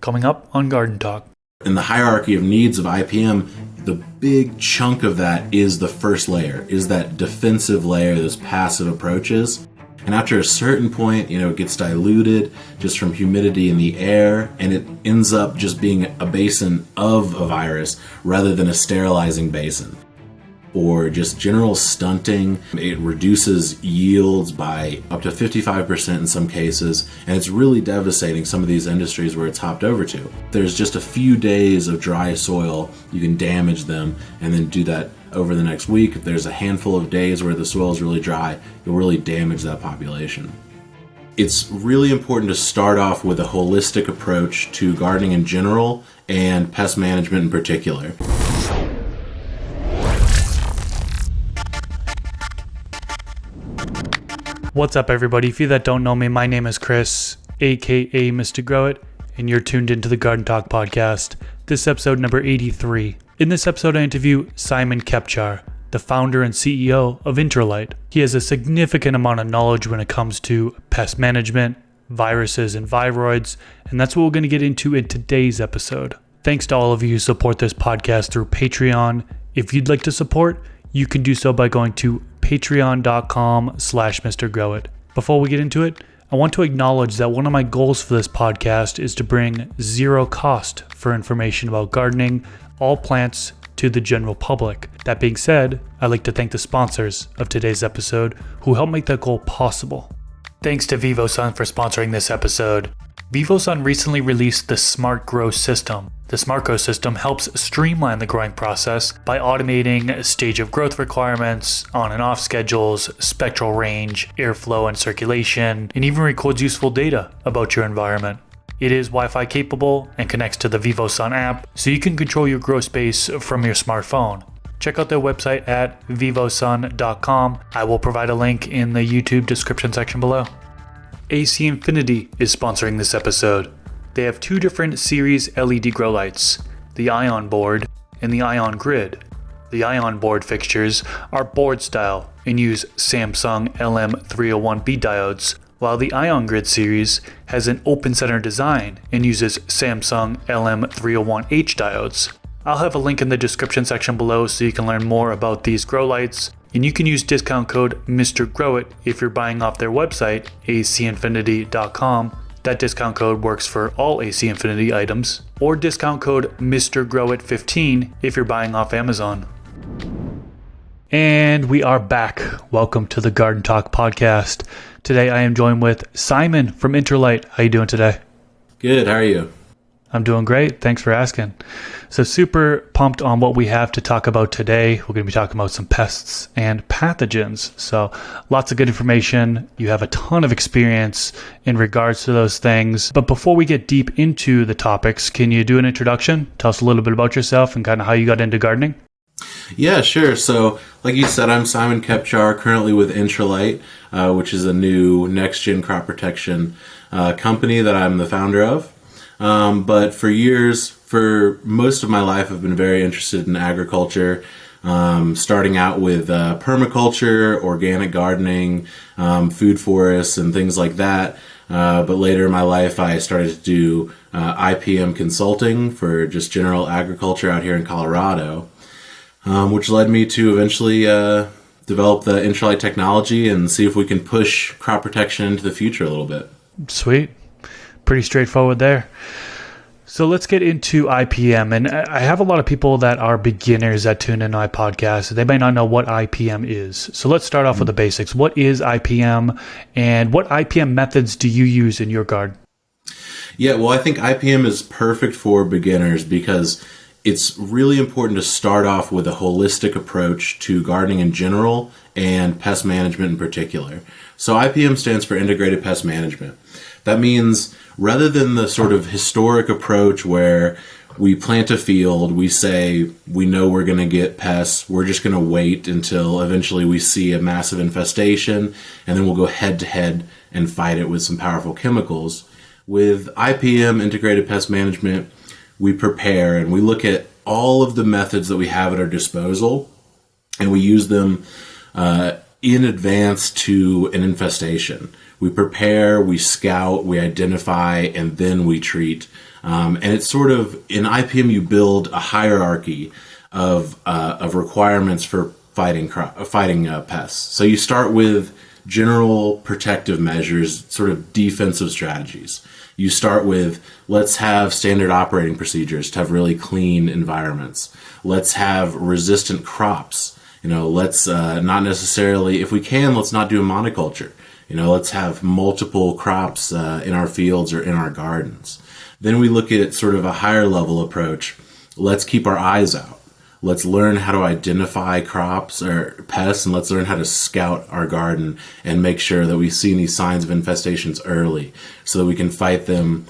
coming up on Garden Talk. In the hierarchy of needs of IPM, the big chunk of that is the first layer, is that defensive layer, those passive approaches. And after a certain point, it gets diluted just from humidity in the air, and it ends up just being a basin of a virus rather than a sterilizing basin. Or just general stunting. It reduces yields by up to 55% in some cases, and it's really devastating some of these industries where it's hopped over to. There's just a few days of dry soil, you can damage them, and then do that over the next week. If there's a handful of days where the soil is really dry, you'll really damage that population. It's really important to start off with a holistic approach to gardening in general and pest management in particular. What's up, everybody? If you that don't know me, my name is Chris, aka Mr. Grow It, and you're tuned into the Garden Talk podcast. This is episode number 83. In this episode, I interview Simon Kepchar, the founder and CEO of IntraLight. He has a significant amount of knowledge when it comes to pest management, viruses, and viroids, and that's what we're going to get into in today's episode. Thanks to all of you who support this podcast through Patreon. If you'd like to support, you can do so by going to patreon.com/MrGrowIt. Before we get into it, I want to acknowledge that one of my goals for this podcast is to bring zero cost for information about gardening, all plants, to the general public. That being said, I'd like to thank the sponsors of today's episode who helped make that goal possible. Thanks to VivoSun for sponsoring this episode. VivoSun recently released the Smart Grow system. The Smart Grow system helps streamline the growing process by automating stage of growth requirements, on and off schedules, spectral range, airflow and circulation, and even records useful data about your environment. It is Wi-Fi capable and connects to the VivoSun app, so you can control your grow space from your smartphone. Check out their website at vivosun.com. I will provide a link in the YouTube description section below. AC Infinity is sponsoring this episode. They have two different series LED grow lights, the Ion Board and the Ion Grid. The Ion Board fixtures are board style and use Samsung LM301B diodes, while the Ion Grid series has an open center design and uses Samsung LM301H diodes. I'll have a link in the description section below so you can learn more about these grow lights, and you can use discount code MrGrowIt if you're buying off their website, acinfinity.com. That discount code works for all AC Infinity items, or discount code MrGrowIt15 if you're buying off Amazon. And we are back. Welcome to the Garden Talk podcast. Today I am joined with Simon from IntraLight. How you doing today? Good, how are you? I'm doing great. Thanks for asking. So super pumped on what we have to talk about today. We're going to be talking about some pests and pathogens. So lots of good information. You have a ton of experience in regards to those things. But before we get deep into the topics, can you do an introduction? Tell us a little bit about yourself and kind of how you got into gardening. Yeah, sure. So, like you said, I'm Simon Kepchar, currently with IntraLight, which is a new next-gen crop protection company that I'm the founder of. But for most of my life, I've been very interested in agriculture, starting out with permaculture, organic gardening, food forests, and things like that. But later in my life, I started to do IPM consulting for just general agriculture out here in Colorado, which led me to eventually develop the IntraLight technology and see if we can push crop protection into the future a little bit. Sweet. Pretty straightforward there. So let's get into IPM. And I have a lot of people that are beginners that tune in my podcast. They may not know what IPM is. So let's start off with the basics. What is IPM and what IPM methods do you use in your garden? Yeah, well, I think IPM is perfect for beginners because it's really important to start off with a holistic approach to gardening in general and pest management in particular. So IPM stands for Integrated Pest Management. That means rather than the sort of historic approach where we plant a field, we say we know we're going to get pests, we're just going to wait until eventually we see a massive infestation, and then we'll go head to head and fight it with some powerful chemicals. With IPM, Integrated Pest Management, we prepare and we look at all of the methods that we have at our disposal, and we use them in advance to an infestation. We prepare, we scout, we identify, and then we treat And it's sort of, in IPM, you build a hierarchy of requirements for fighting pests. So you start with general protective measures, sort of defensive strategies. You start with, let's have standard operating procedures to have really clean environments. Let's have resistant crops. Let's not necessarily, if we can, let's not do a monoculture. Let's have multiple crops in our fields or in our gardens. Then we look at sort of a higher level approach. Let's keep our eyes out. Let's learn how to identify crops or pests, and let's learn how to scout our garden and make sure that we see any signs of infestations early so that we can fight them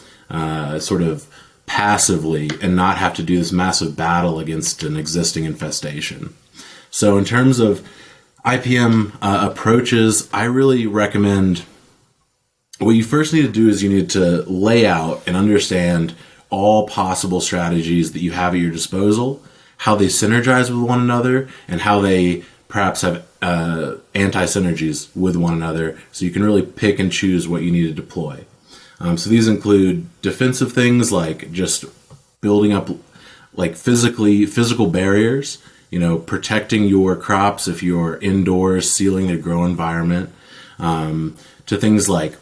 sort of passively and not have to do this massive battle against an existing infestation. So in terms of IPM approaches, I really recommend, what you first need to do is you need to lay out and understand all possible strategies that you have at your disposal, how they synergize with one another, and how they perhaps have anti-synergies with one another, so you can really pick and choose what you need to deploy. So these include defensive things like just building up like physical barriers, protecting your crops if you're indoors, sealing their grow environment, to things like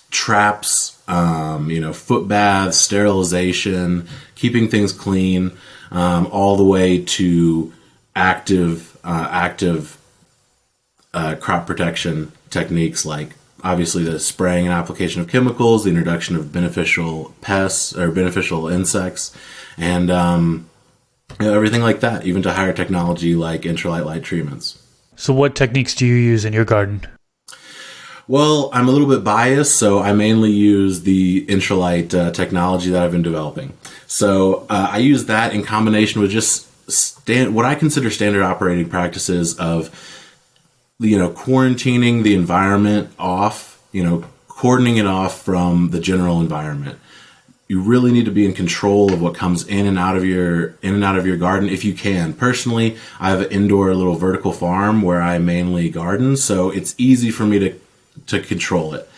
traps, foot baths, sterilization, keeping things clean, all the way to active crop protection techniques like obviously the spraying and application of chemicals, the introduction of beneficial pests or beneficial insects, and everything like that, even to higher technology like IntraLight light treatments. So what techniques do you use in your garden? Well, I'm a little bit biased, so I mainly use the IntraLight technology that I've been developing. So I use that in combination with just what I consider standard operating practices of, quarantining the environment off, cordoning it off from the general environment. You really need to be in control of what comes in and out of your garden if you can. Personally, I have an indoor little vertical farm where I mainly garden, so it's easy for me to control it.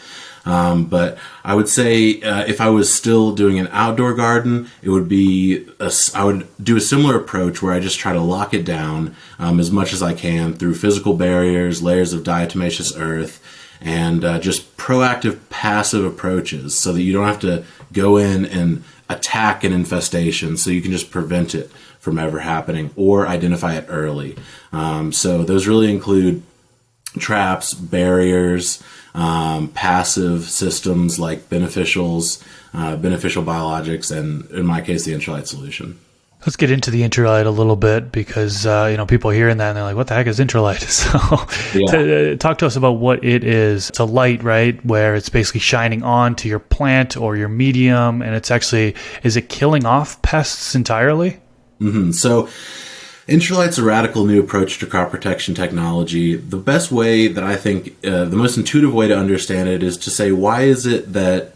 But I would say if I was still doing an outdoor garden, it would be I would do a similar approach where I just try to lock it down as much as I can through physical barriers, layers of diatomaceous earth, and just proactive passive approaches so that you don't have to go in and attack an infestation, so you can just prevent it from ever happening or identify it early. So those really include traps, barriers, passive systems like beneficial biologics, and in my case, the IntraLight solution. Let's get into the IntraLight a little bit because, people hearing that and they're like, what the heck is IntraLight? So talk to us about what it is. It's a light, right? Where it's basically shining on to your plant or your medium. And it's actually, is it killing off pests entirely? Mm-hmm. So IntraLight's a radical new approach to crop protection technology. The best way that I think, the most intuitive way to understand it is to say, why is it that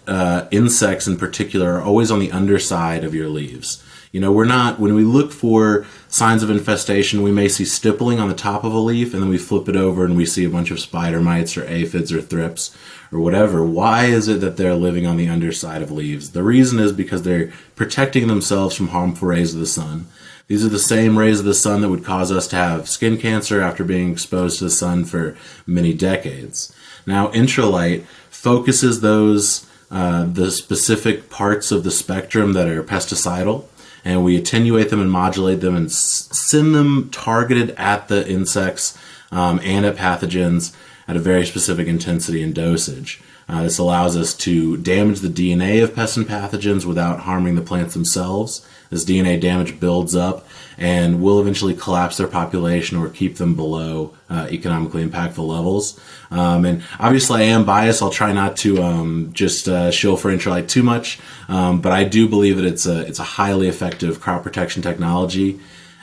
insects in particular are always on the underside of your leaves? When we look for signs of infestation, we may see stippling on the top of a leaf, and then we flip it over and we see a bunch of spider mites or aphids or thrips or whatever. Why is it that they're living on the underside of leaves? The reason is because they're protecting themselves from harmful rays of the sun. These are the same rays of the sun that would cause us to have skin cancer after being exposed to the sun for many decades. Now, IntraLight focuses the specific parts of the spectrum that are pesticidal, and we attenuate them and modulate them and send them targeted at the insects and at pathogens at a very specific intensity and dosage. This allows us to damage the DNA of pests and pathogens without harming the plants themselves. This DNA damage builds up and will eventually collapse their population or keep them below economically impactful levels. And obviously I am biased. I'll try not to just shill for IntraLight too much, but I do believe that it's a highly effective crop protection technology,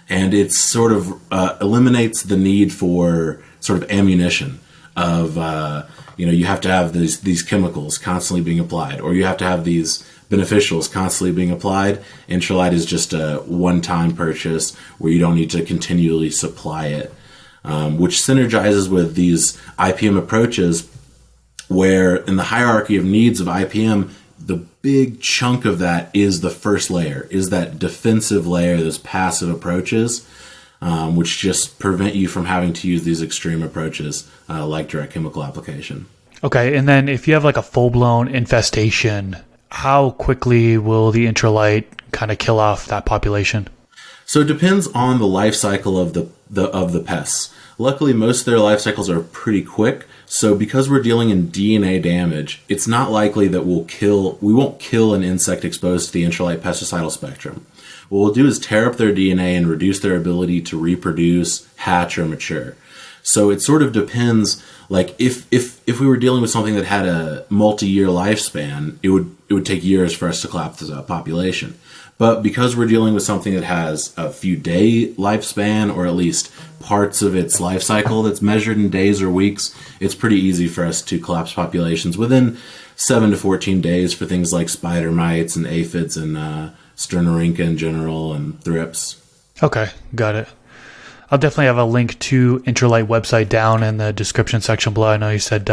and it sort of eliminates the need for sort of ammunition of you have to have these chemicals constantly being applied, or you have to have these beneficials constantly being applied. IntraLight is just a one-time purchase where you don't need to continually supply it, which synergizes with these IPM approaches where in the hierarchy of needs of IPM, the big chunk of that is the first layer, is that defensive layer, those passive approaches, which just prevent you from having to use these extreme approaches like direct chemical application. Okay, and then if you have like a full-blown infestation, how quickly will the IntraLight kind of kill off that population? So it depends on the life cycle of the pests. Luckily, most of their life cycles are pretty quick. So because we're dealing in DNA damage, it's not likely that we won't kill an insect exposed to the IntraLight pesticidal spectrum. What we'll do is tear up their DNA and reduce their ability to reproduce, hatch, or mature. So it sort of depends. Like if we were dealing with something that had a multi-year lifespan, it would take years for us to collapse the population. But because we're dealing with something that has a few day lifespan, or at least parts of its life cycle that's measured in days or weeks, it's pretty easy for us to collapse populations within 7 to 14 days for things like spider mites and aphids and Sternorhyncha in general and thrips. Okay, got it. I'll definitely have a link to IntraLight website down in the description section below. I know you said,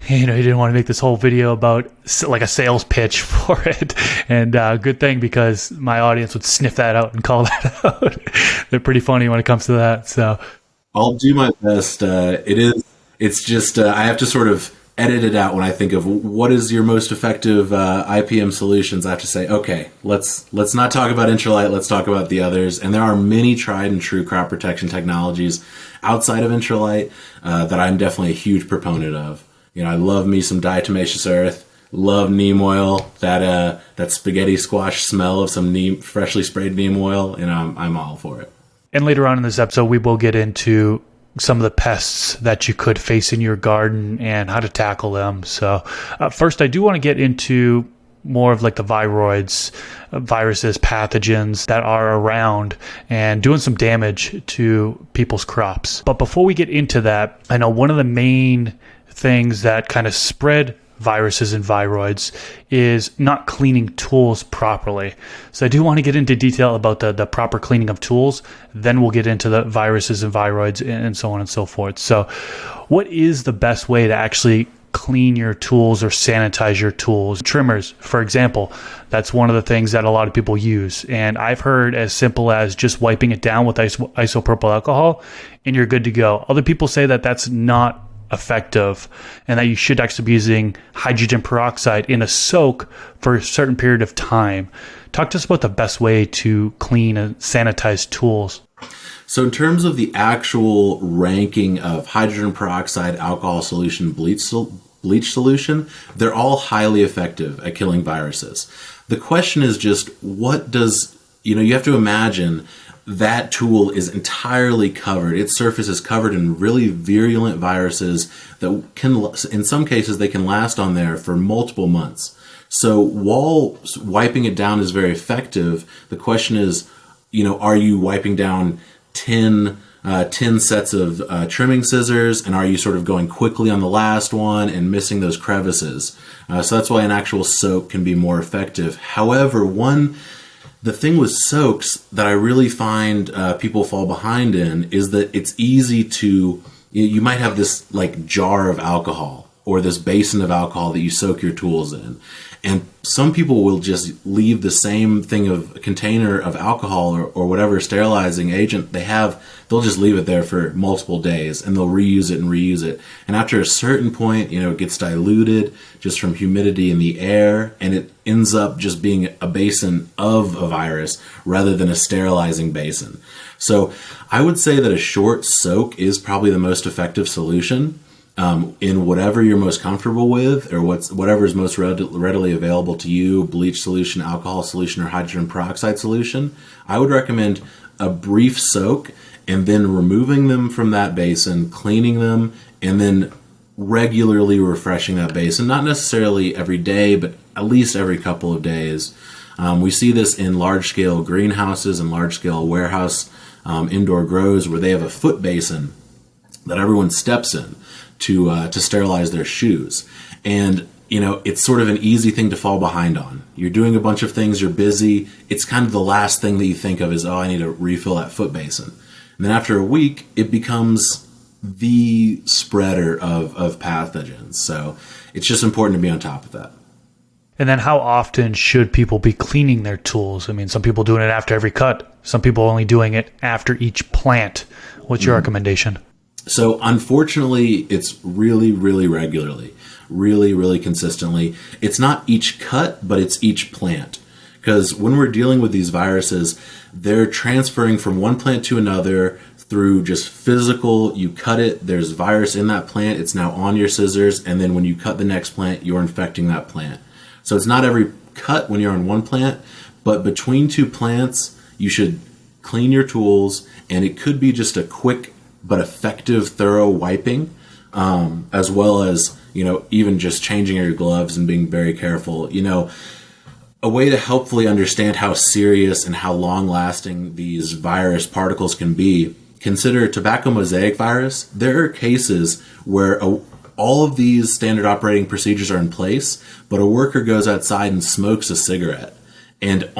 you didn't want to make this whole video about like a sales pitch for it. And good thing, because my audience would sniff that out and call that out. They're pretty funny when it comes to that. So I'll do my best. It's just, I have to sort of edit it out when I think of what is your most effective IPM solutions. I have to say, okay, let's not talk about IntraLight, let's talk about the others. And there are many tried and true crop protection technologies outside of IntraLight that I'm definitely a huge proponent of. I love me some Diatomaceous Earth, love neem oil, that spaghetti squash smell of some freshly sprayed neem oil, and I'm all for it. And later on in this episode, we will get into some of the pests that you could face in your garden and how to tackle them. So first, I do want to get into more of like the viroids, viruses, pathogens that are around and doing some damage to people's crops. But before we get into that, I know one of the main things that kind of spread viruses and viroids is not cleaning tools properly. So I do want to get into detail about the proper cleaning of tools. Then we'll get into the viruses and viroids and so on and so forth. So what is the best way to actually clean your tools or sanitize your tools? Trimmers, for example, that's one of the things that a lot of people use. And I've heard as simple as just wiping it down with isopropyl alcohol and you're good to go. Other people say that that's not effective and that you should actually be using hydrogen peroxide in a soak for a certain period of time. Talk to us about the best way to clean and sanitize tools. So in terms of the actual ranking of hydrogen peroxide, alcohol solution, bleach solution, they're all highly effective at killing viruses. The question is just, you have to imagine that tool is entirely covered. Its surface is covered in really virulent viruses that can, in some cases, they can last on there for multiple months. So while wiping it down is very effective, the question is, are you wiping down 10 sets of trimming scissors, and are you sort of going quickly on the last one and missing those crevices? So that's why an actual soak can be more effective. However, the thing with soaks that I really find people fall behind in is that it's easy to, you might have this like jar of alcohol or this basin of alcohol that you soak your tools in. And some people will just leave the same thing of a container of alcohol or whatever sterilizing agent they have, they'll just leave it there for multiple days and they'll reuse it. And after a certain point, it gets diluted just from humidity in the air and it ends up just being a basin of a virus rather than a sterilizing basin. So I would say that a short soak is probably the most effective solution. In whatever you're most comfortable with or whatever is most readily available to you, bleach solution, alcohol solution, or hydrogen peroxide solution, I would recommend a brief soak and then removing them from that basin, cleaning them, and then regularly refreshing that basin. Not necessarily every day, but at least every couple of days. We see this in large-scale greenhouses and large-scale warehouse indoor grows where they have a foot basin that everyone steps in to sterilize their shoes. And, it's sort of an easy thing to fall behind on. You're doing a bunch of things, you're busy. It's kind of the last thing that you think of is, I need to refill that foot basin. And then after a week, it becomes the spreader of pathogens. So it's just important to be on top of that. And then how often should people be cleaning their tools? I mean, some people doing it after every cut, some people only doing it after each plant. What's your recommendation? So unfortunately, it's really, really regularly, really, really consistently. It's not each cut, but it's each plant. Because when we're dealing with these viruses, they're transferring from one plant to another through just physical. You cut it, there's virus in that plant, it's now on your scissors, and then when you cut the next plant, you're infecting that plant. So it's not every cut when you're on one plant, but between two plants, you should clean your tools, and it could be just a quick but effective, thorough wiping, as well as, even just changing your gloves and being very careful. A way to helpfully understand how serious and how long-lasting these virus particles can be, consider tobacco mosaic virus. There are cases where all of these standard operating procedures are in place, but a worker goes outside and smokes a cigarette. And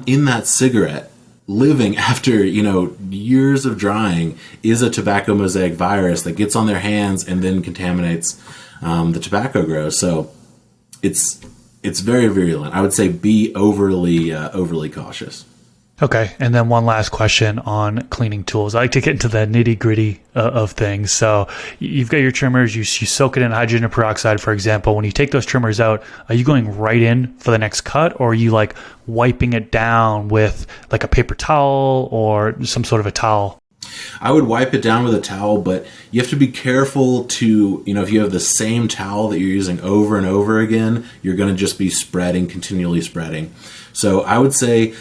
in that cigarette, living after, years of drying, is a tobacco mosaic virus that gets on their hands and then contaminates the tobacco grow. So it's very virulent. I would say be overly cautious. Okay, and then one last question on cleaning tools. I like to get into the nitty-gritty of things. So you've got your trimmers, you soak it in hydrogen peroxide, for example. When you take those trimmers out, are you going right in for the next cut, or are you like wiping it down with like a paper towel or some sort of a towel? I would wipe it down with a towel, but you have to be careful to, if you have the same towel that you're using over and over again, you're going to just be continually spreading. So I would say,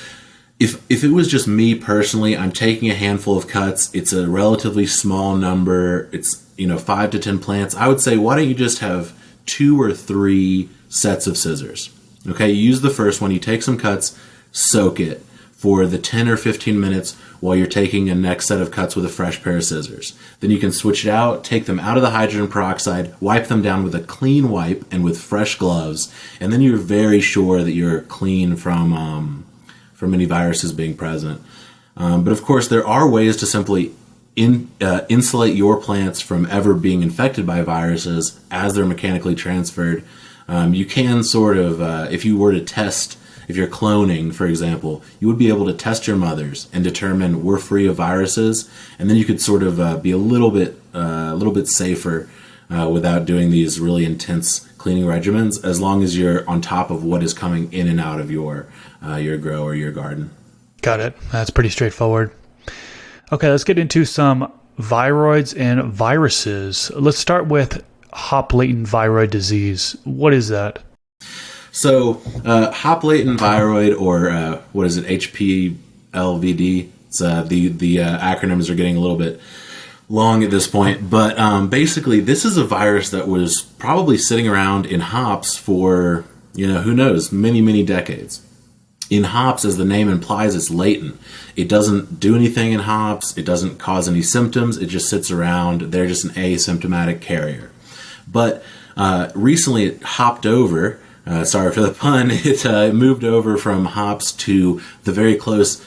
If it was just me personally, I'm taking a handful of cuts. It's a relatively small number. It's 5 to 10 plants. I would say, why don't you just have 2 or 3 sets of scissors? Okay, you use the first one. You take some cuts, soak it for the 10 or 15 minutes while you're taking a next set of cuts with a fresh pair of scissors. Then you can switch it out, take them out of the hydrogen peroxide, wipe them down with a clean wipe and with fresh gloves, and then you're very sure that you're clean from any viruses being present. But of course, there are ways to simply insulate your plants from ever being infected by viruses as they're mechanically transferred. You can sort of, if you were to test, if you're cloning, for example, you would be able to test your mothers and determine we're free of viruses, and then you could sort of be a little bit safer without doing these really intense cleaning regimens, as long as you're on top of what is coming in and out of your grow or your garden. Got it. That's pretty straightforward. Okay, let's get into some viroids and viruses. Let's start with hop latent viroid disease. What is that? So hop latent viroid, or what is it, HPLVD? It's the acronyms are getting a little bit long at this point, but basically this is a virus that was probably sitting around in hops for, who knows, many decades. In hops, as the name implies, it's latent. It doesn't do anything in hops. It doesn't cause any symptoms. It just sits around. They're just an asymptomatic carrier. But recently it hopped over. Sorry for the pun. It moved over from hops to the very close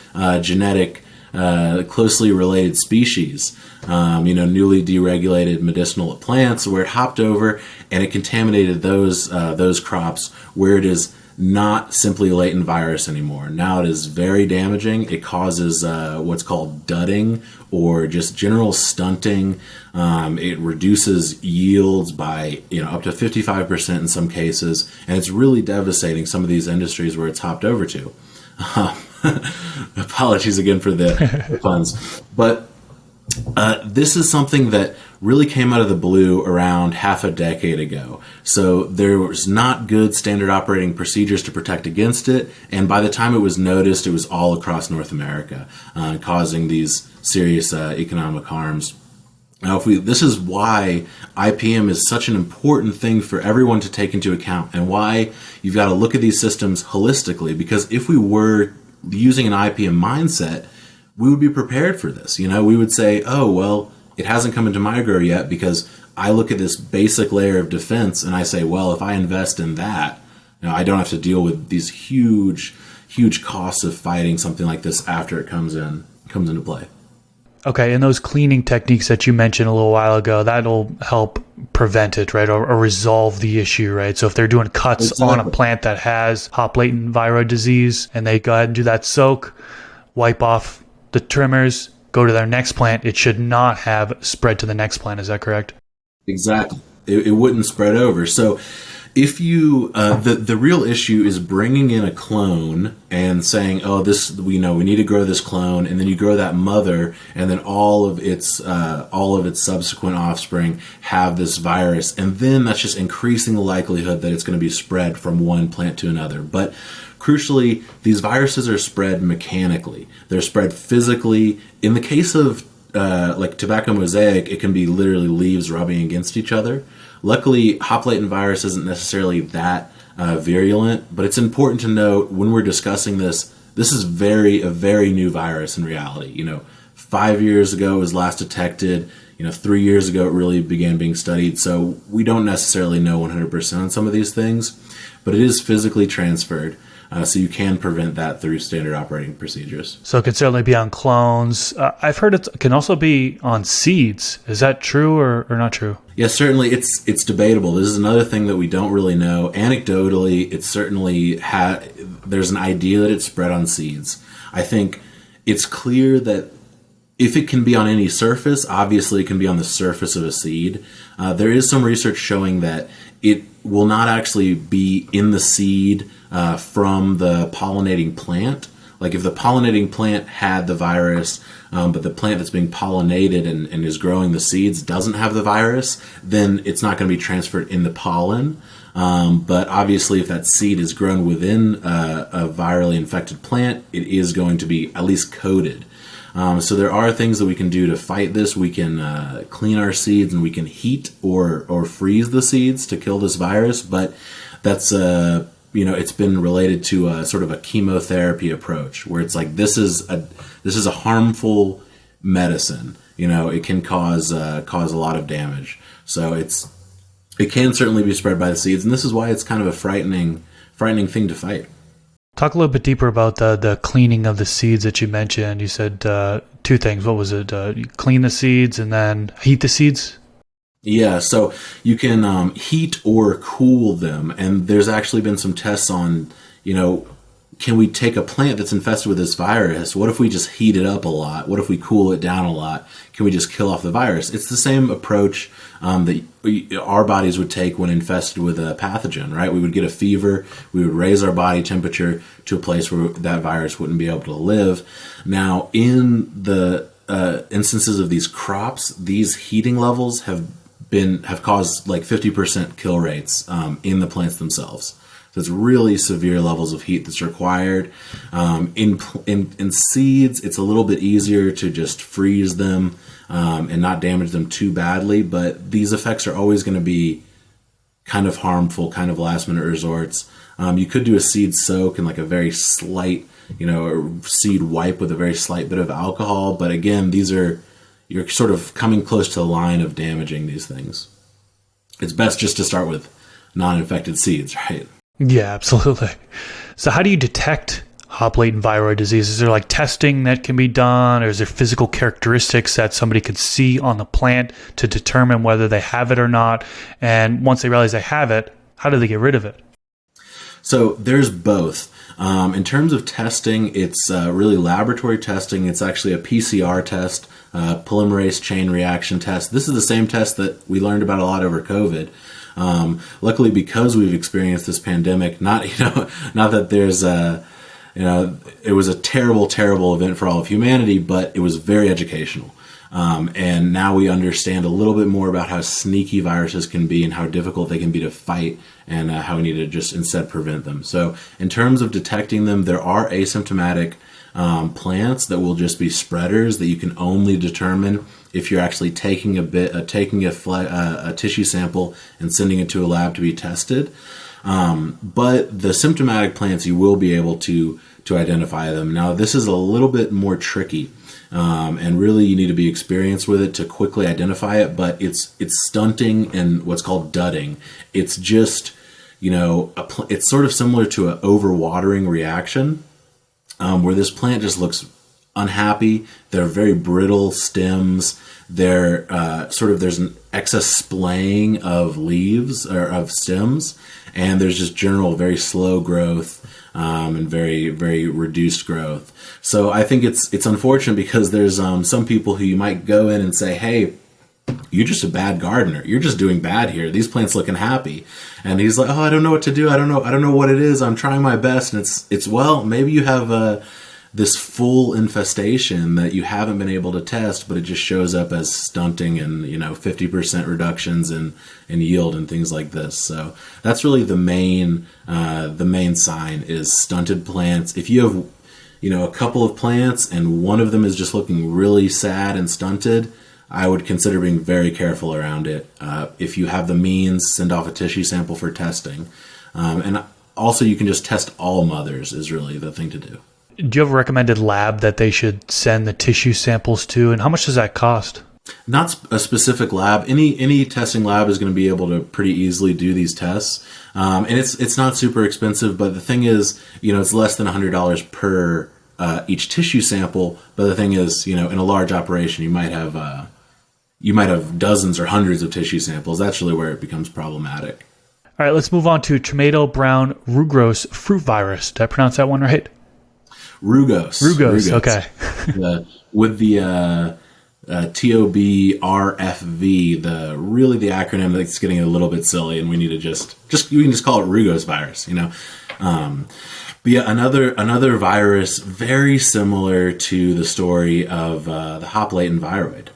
closely related species, newly deregulated medicinal plants, where it hopped over and it contaminated those crops, where it is not simply latent virus anymore. Now it is very damaging. It causes what's called dudding, or just general stunting. It reduces yields by up to 55% in some cases, and it's really devastating some of these industries where it's hopped over to. Apologies again for the puns. But this is something that really came out of the blue around half a decade ago. So there was not good standard operating procedures to protect against it. And by the time it was noticed, it was all across North America, causing these serious economic harms. Now, this is why IPM is such an important thing for everyone to take into account, and why you've got to look at these systems holistically. Because if we were using an IPM mindset, we would be prepared for this. We would say, oh, well, it hasn't come into my grow yet, because I look at this basic layer of defense and I say, well, if I invest in that, I don't have to deal with these huge costs of fighting something like this after it comes into play. Okay, and those cleaning techniques that you mentioned a little while ago, that'll help prevent it, right? Or resolve the issue, right? So if they're doing cuts on a plant that has hop latent viroid disease and they go ahead and do that soak, wipe off the trimmers, go to their next plant, it should not have spread to the next plant. Is that correct? Exactly. It wouldn't spread over. So if you, the real issue is bringing in a clone and saying, oh, this, we need to grow this clone, and then you grow that mother, and then all of its subsequent offspring have this virus, and then that's just increasing the likelihood that it's going to be spread from one plant to another. But crucially, these viruses are spread mechanically. They're spread physically. In the case of like tobacco mosaic, it can be literally leaves rubbing against each other. Luckily, hop latent virus isn't necessarily that virulent, but it's important to note when we're discussing this is a very new virus in reality. 5 years ago it was last detected. 3 years ago it really began being studied. So we don't necessarily know 100% on some of these things, but it is physically transferred. So you can prevent that through standard operating procedures. So it can certainly be on clones. I've heard it can also be on seeds. Is that true or not true? Yes, certainly it's debatable. This is another thing that we don't really know. Anecdotally, it certainly there's an idea that it's spread on seeds. I think it's clear that if it can be on any surface, obviously it can be on the surface of a seed. There is some research showing that it will not actually be in the seed from the pollinating plant. Like if the pollinating plant had the virus, but the plant that's being pollinated and is growing the seeds doesn't have the virus, then it's not going to be transferred in the pollen. But obviously if that seed is grown within a virally infected plant, it is going to be at least coated. So there are things that we can do to fight this. We can clean our seeds, and we can heat or freeze the seeds to kill this virus. But that's it's been related to a sort of a chemotherapy approach, where it's like this is a harmful medicine. It can cause a lot of damage. So it can certainly be spread by the seeds, and this is why it's kind of a frightening thing to fight. Talk a little bit deeper about the cleaning of the seeds that you mentioned. You said two things. What was it? You clean the seeds and then heat the seeds? Yeah, so you can heat or cool them. And there's actually been some tests on, can we take a plant that's infested with this virus? What if we just heat it up a lot? What if we cool it down a lot? Can we just kill off the virus? It's the same approach that our bodies would take when infested with a pathogen, right? We would get a fever. We would raise our body temperature to a place where that virus wouldn't be able to live. Now, in the instances of these crops, these heating levels have caused like 50% kill rates in the plants themselves. So it's really severe levels of heat that's required. In seeds, it's a little bit easier to just freeze them and not damage them too badly, but these effects are always going to be kind of harmful, kind of last minute resorts. You could do a seed soak and like a very slight, a seed wipe with a very slight bit of alcohol, but again, you're sort of coming close to the line of damaging these things. It's best just to start with non-infected seeds, right? Yeah, absolutely. So how do you detect hop latent viroid disease? Is there like testing that can be done, or is there physical characteristics that somebody could see on the plant to determine whether they have it or not? And once they realize they have it, how do they get rid of it? So there's both. In terms of testing, it's really laboratory testing. It's actually a PCR test, polymerase chain reaction test. This is the same test that we learned about a lot over COVID. Luckily, because we've experienced this pandemic, not that there's it was a terrible, terrible event for all of humanity, but it was very educational. And now we understand a little bit more about how sneaky viruses can be and how difficult they can be to fight, and how we need to just instead prevent them. So in terms of detecting them, there are asymptomatic plants that will just be spreaders that you can only determine if you're actually taking a tissue sample and sending it to a lab to be tested. But the symptomatic plants, you will be able to identify them. Now, this is a little bit more tricky. And really you need to be experienced with it to quickly identify it, but it's stunting and what's called dudding. It's just, it's sort of similar to an overwatering reaction, where this plant just looks unhappy. They're very brittle stems. They're there's an excess splaying of leaves or of stems, and there's just general very slow growth and very, very reduced growth. So I think it's unfortunate because there's some people who you might go in and say, hey, you're just a bad gardener. You're just doing bad here. These plants looking happy. And he's like, oh, I don't know what to do. I don't know what it is. I'm trying my best. And it's well, maybe you have this full infestation that you haven't been able to test, but it just shows up as stunting and 50% reductions in yield and things like this. So that's really the main sign is stunted plants. If you have a couple of plants and one of them is just looking really sad and stunted, I would consider being very careful around it. If you have the means, send off a tissue sample for testing. And also you can just test all mothers is really the thing to do. Do you have a recommended lab that they should send the tissue samples to, and how much does that cost? Not a specific lab. Any testing lab is going to be able to pretty easily do these tests. And it's not super expensive, but the thing is, it's less than $100 per each tissue sample. But the thing is, in a large operation, you might have dozens or hundreds of tissue samples. That's really where it becomes problematic. All right, let's move on to tomato brown rugose fruit virus. Did I pronounce that one right? Rugose. Okay. With the TOBRFV, the acronym that's getting a little bit silly, and we need to just you can just call it Rugose virus, But yeah, another virus very similar to the story of the hop latent viroid.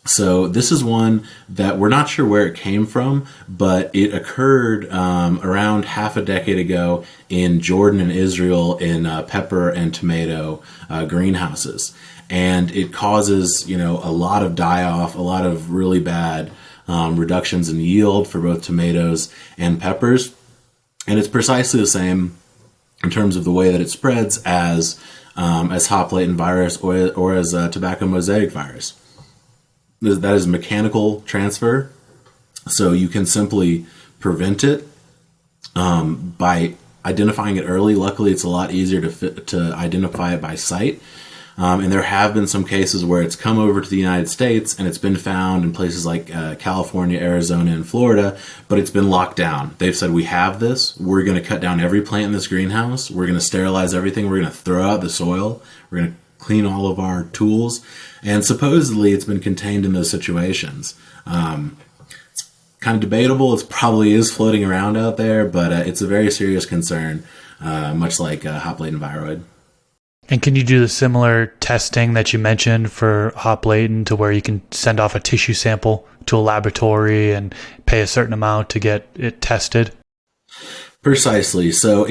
So this is one that we're not sure where it came from, but it occurred around half a decade ago in Jordan and Israel in pepper and tomato greenhouses. And it causes, a lot of die-off, a lot of really bad reductions in yield for both tomatoes and peppers. And it's precisely the same in terms of the way that it spreads as hop latent virus or as tobacco mosaic virus. That is mechanical transfer, so you can simply prevent it by identifying it early. Luckily, it's a lot easier to identify it by sight. And there have been some cases where it's come over to the United States and it's been found in places like California, Arizona, and Florida, but it's been locked down. They've said, we have this. We're going to cut down every plant in this greenhouse. We're going to sterilize everything. We're going to throw out the soil. We're going to clean all of our tools. And supposedly it's been contained in those situations. It's kind of debatable. It probably is floating around out there, but it's a very serious concern, much like hop latent viroid. And can you do the similar testing that you mentioned for hop latent to where you can send off a tissue sample to a laboratory and pay a certain amount to get it tested? Precisely. So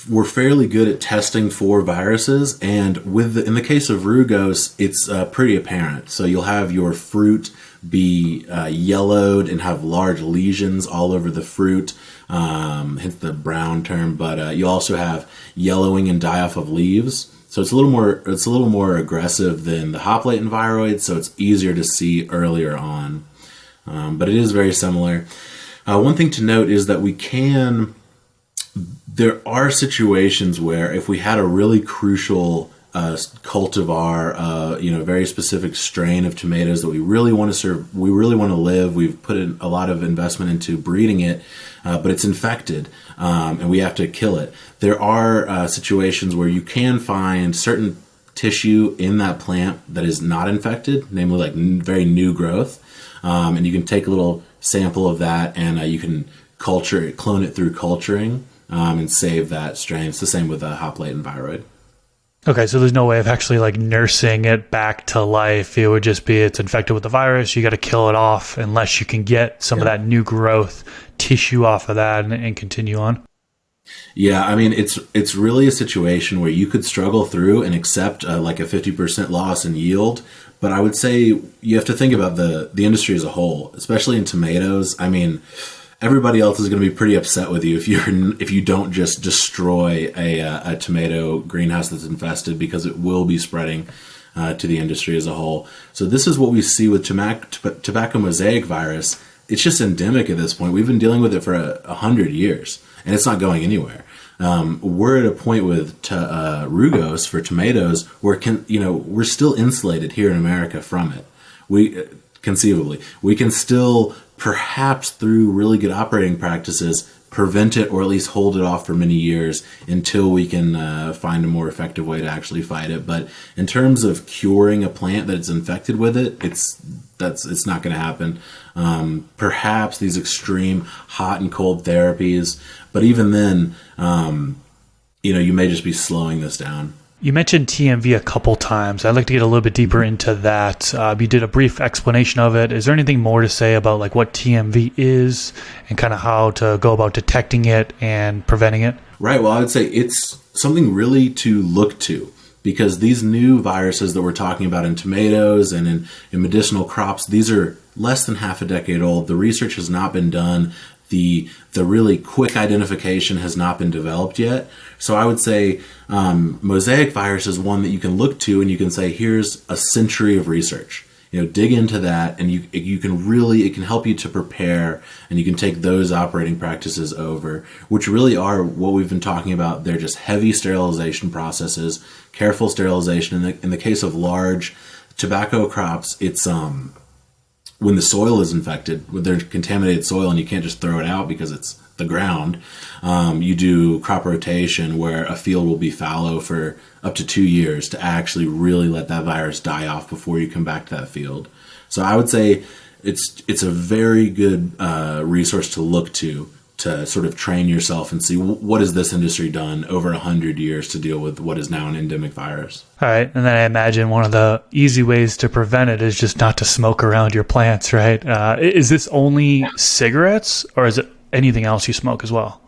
we're fairly good at testing for viruses, and in the case of Rugose, it's pretty apparent. So you'll have your fruit be yellowed and have large lesions all over the fruit, hence the brown term. But you also have yellowing and die-off of leaves. So it's a little more aggressive than the hop latent viroid. So it's easier to see earlier on, but it is very similar. One thing to note is that there are situations where if we had a really crucial cultivar, very specific strain of tomatoes that we really want to serve, we really want to live, we've put in a lot of investment into breeding it, but it's infected, and we have to kill it. There are situations where you can find certain tissue in that plant that is not infected, namely like very new growth, and you can take a little sample of that and you can culture it, clone it through culturing, and save that strain. It's the same with hop latent viroid. Okay, so there's no way of actually nursing it back to life. It would just be it's infected with the virus. You got to kill it off unless you can get some of that new growth tissue off of that and continue on. Yeah, I mean, it's really a situation where you could struggle through and accept like a 50% loss in yield. But I would say you have to think about the industry as a whole, especially in tomatoes. I mean, everybody else is going to be pretty upset with you if you don't just destroy a tomato greenhouse that's infested, because it will be spreading to the industry as a whole. So this is what we see with tobacco mosaic virus. It's just endemic at this point. We've been dealing with it for 100 years, and it's not going anywhere. We're at a point with Rugose for tomatoes where we're still insulated here in America from it. We conceivably we can still, perhaps through really good operating practices, prevent it or at least hold it off for many years until we can find a more effective way to actually fight it. But in terms of curing a plant that's infected with it, it's not going to happen. Perhaps these extreme hot and cold therapies, but even then, you may just be slowing this down. You mentioned TMV a couple times. I'd like to get a little bit deeper into that. You did a brief explanation of it. Is there anything more to say about like what TMV is and kind of how to go about detecting it and preventing it? Right. Well, I would say it's something really to look to, because these new viruses that we're talking about in tomatoes and in medicinal crops, these are less than half a decade old. The research has not been done. The really quick identification has not been developed yet. So I would say Mosaic virus is one that you can look to and you can say, here's a century of research. Dig into that, and you can really, it can help you to prepare, and you can take those operating practices over, which really are what we've been talking about. They're just heavy sterilization processes, careful sterilization. In the case of large tobacco crops, it's when the soil is infected, when there's contaminated soil and you can't just throw it out because it's the ground, you do crop rotation where a field will be fallow for up to 2 years to actually really let that virus die off before you come back to that field. So I would say it's a very good resource to look to sort of train yourself and see what has this industry done over 100 years to deal with what is now an endemic virus. All right. And then I imagine one of the easy ways to prevent it is just not to smoke around your plants, right? Is this only cigarettes, or is it anything else you smoke as well?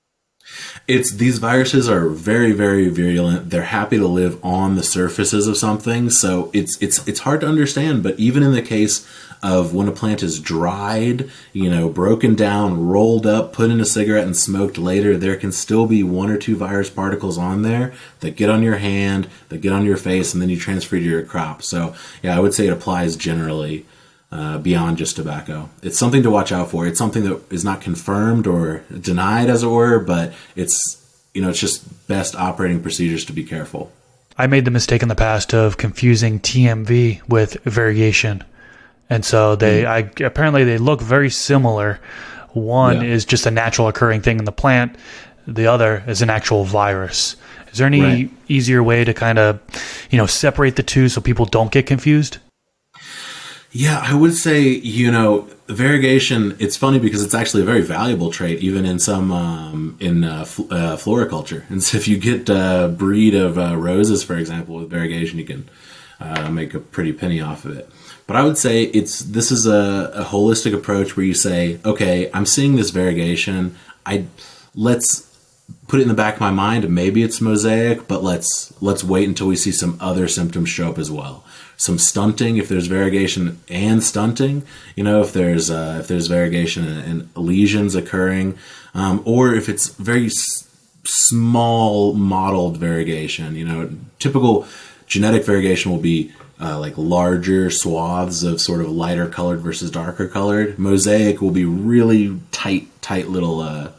These viruses are very, very virulent. They're happy to live on the surfaces of something. So it's hard to understand, but even in the case of when a plant is dried, broken down, rolled up, put in a cigarette and smoked later, there can still be 1 or 2 virus particles on there that get on your hand, that get on your face, and then you transfer to your crop. So yeah, I would say it applies generally beyond just tobacco. It's something to watch out for. It's something that is not confirmed or denied, as it were, but it's just best operating procedures to be careful. I made the mistake in the past of confusing TMV with variegation. And so apparently they look very similar. One is just a natural occurring thing in the plant. The other is an actual virus. Is there any easier way to kind of, separate the two so people don't get confused? Yeah, I would say, variegation, it's funny because it's actually a very valuable trait, even in some, floriculture. And so if you get a breed of roses, for example, with variegation, you can make a pretty penny off of it. But I would say this is a holistic approach where you say, okay, I'm seeing this variegation. Let's put it in the back of my mind, and maybe it's Mosaic, but let's wait until we see some other symptoms show up as well. Some stunting, if there's variegation and stunting, if there's variegation and lesions occurring, or if it's very small mottled variegation. Typical genetic variegation will be like larger swaths of sort of lighter colored versus darker colored. Mosaic will be really tight little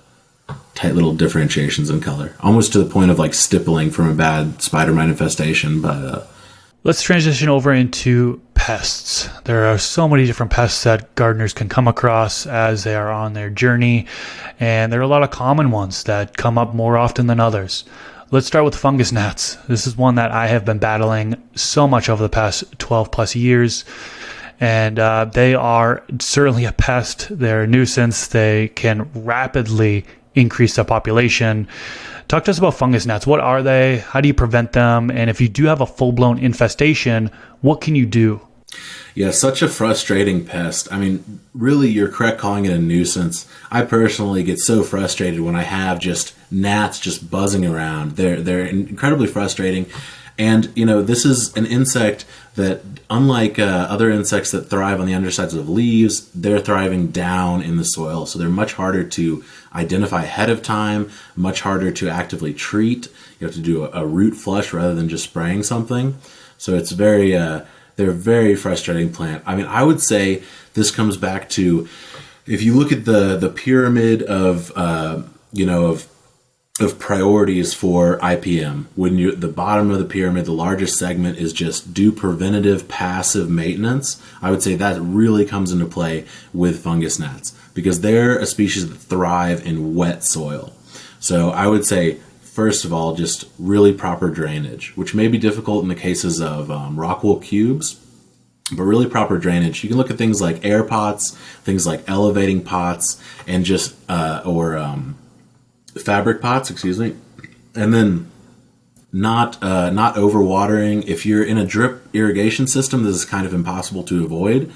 differentiations in color, almost to the point of like stippling from a bad spider mite infestation. But let's transition over into pests. There are so many different pests that gardeners can come across as they are on their journey, and there are a lot of common ones that come up more often than others. Let's start with fungus gnats. This is one that I have been battling so much over the past 12 plus years, and they are certainly a pest. They're a nuisance. They can rapidly increase their population. Talk to us about fungus gnats. What are they? How do you prevent them? And if you do have a full-blown infestation, what can you do? Yeah, such a frustrating pest. I mean, really, you're correct calling it a nuisance. I personally get so frustrated when I have just gnats just buzzing around. They're incredibly frustrating. And, this is an insect that, unlike other insects that thrive on the undersides of leaves, they're thriving down in the soil. So they're much harder to identify ahead of time, much harder to actively treat. You have to do a root flush rather than just spraying something. So it's they're a very frustrating plant. I mean, I would say this comes back to, if you look at the pyramid of priorities for IPM. When you're at the bottom of the pyramid, the largest segment is just do preventative passive maintenance. I would say that really comes into play with fungus gnats because they're a species that thrive in wet soil. So I would say, first of all, just really proper drainage, which may be difficult in the cases of rockwool cubes, but really proper drainage. You can look at things like air pots, things like elevating pots, and just fabric pots, and then not overwatering. If you're in a drip irrigation system, this is kind of impossible to avoid,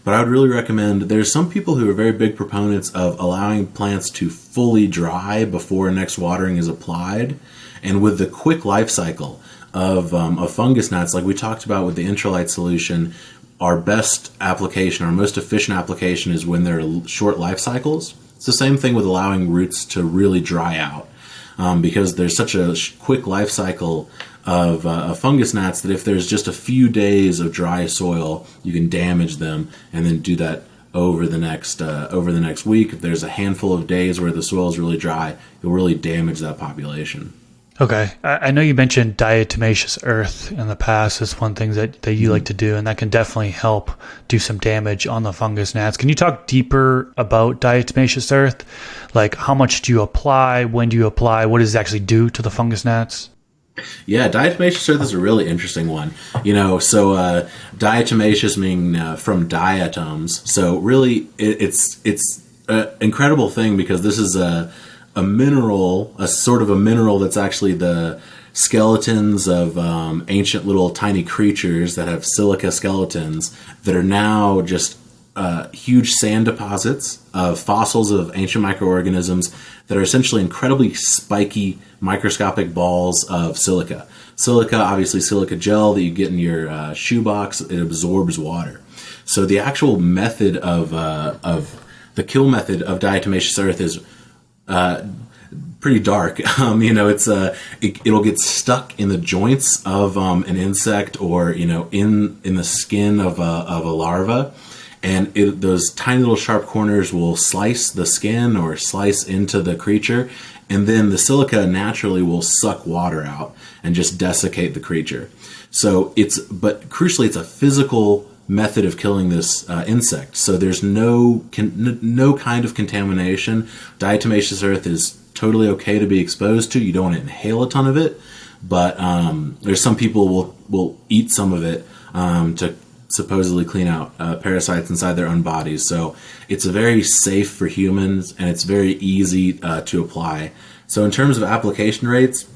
but I would really recommend, there's some people who are very big proponents of allowing plants to fully dry before next watering is applied. And with the quick life cycle of fungus gnats, like we talked about with the IntraLight solution, our best application, our most efficient application is when they're short life cycles. It's the same thing with allowing roots to really dry out because there's such a quick life cycle of fungus gnats that if there's just a few days of dry soil, you can damage them and then do that over the next week. If there's a handful of days where the soil is really dry, you'll really damage that population. Okay. I know you mentioned diatomaceous earth in the past as one thing that you like to do, and that can definitely help do some damage on the fungus gnats. Can you talk deeper about diatomaceous earth? Like how much do you apply? When do you apply? What does it actually do to the fungus gnats? Yeah, diatomaceous earth is a really interesting one. Diatomaceous meaning from diatoms. So really it's an incredible thing because this is a mineral, a sort of a mineral that's actually the skeletons of ancient little tiny creatures that have silica skeletons that are now just huge sand deposits of fossils of ancient microorganisms that are essentially incredibly spiky microscopic balls of silica. Silica, obviously silica gel that you get in your shoebox, it absorbs water. So the actual method of the kill method of diatomaceous earth is pretty dark. It'll get stuck in the joints of an insect or in the skin of a larva, and those tiny little sharp corners will slice the skin or slice into the creature, and then the silica naturally will suck water out and just desiccate the creature. So but crucially, it's a physical method of killing this insect. So there's no kind of contamination. Diatomaceous earth is totally okay to be exposed to. You don't want to inhale a ton of it, but there's some people will eat some of it to supposedly clean out parasites inside their own bodies. So it's very safe for humans and it's very easy to apply. So in terms of application rates,